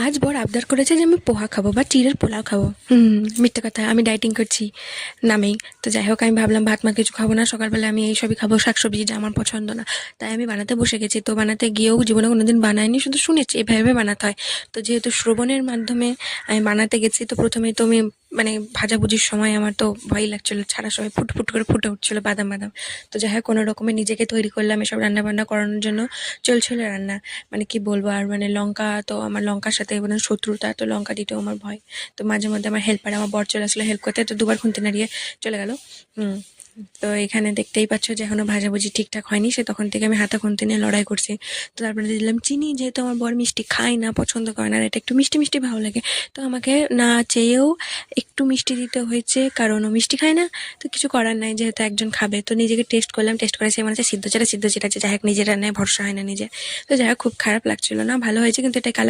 আজ বর আবদার করেছে যে আমি পোহা খাবো বা চিড়ের পোলাও খাবো। মিথ্যে কথা, আমি ডায়েটিং করছি নামেই। তো যাই হোক, আমি ভাবলাম ভাত মা কিছু খাবো না, সকালবেলা আমি এইসবই খাবো, শাকসবজি যা আমার পছন্দ না। তাই আমি বানাতে বসে গেছি। তো বানাতে গিয়েও জীবনে কোনোদিন বানাইনি, শুধু শুনেছি এভাবে বানাতে হয়। তো যেহেতু শ্রবণের মাধ্যমে আমি বানাতে গেছি, তো প্রথমেই তো আমি মানে ভাজাভুজির সময় আমার তো ভয়ই লাগছিলো, ছাড়ার সময় ফুট ফুট করে ফুটে উঠছিলো বাদাম বাদাম। তো যাই হোক, কোনো রকমে নিজেকে তৈরি করলাম এসব রান্না বান্না করানোর জন্য। চলছিল রান্না, মানে কি বলবো আর, মানে লঙ্কা তো আমার লঙ্কার সাথে মানে শত্রুতা, তো লঙ্কা দিতেও আমার ভয়। তো মাঝে মধ্যে আমার হেল্পার, আমার বর চলে আসলো হেল্প করতে, তো দুবার খুন্তি নাড়িয়ে চলে গেল। হুম তো এখানে দেখতেই পাচ্ছ যে এখনো ভাজাভুজি ঠিকঠাক হয়নি, সে তখন থেকে আমি হাতা খুন্তি নিয়ে লড়াই করছি। তো তারপরে দিলাম চিনি, যেহেতু আমার বর মিষ্টি খায় না, পছন্দ করে না, আর এটা একটু মিষ্টি মিষ্টি ভালো লাগে। তো আমাকে না চেয়েও একটু মিষ্টি দিতে হয়েছে, কারণ ও মিষ্টি খায় না। তো কিছু করার নাই, যেহেতু একজন খাবে। তো নিজেকে টেস্ট করলাম, টেস্ট করে সে মনে হচ্ছে সিদ্ধ যেটা আছে, যাই হোক নিজের রান্নায় ভরসা হয় না নিজে। তো যাই হোক, খুব খারাপ লাগছিল না, ভালো হয়েছে, কিন্তু এটা কালার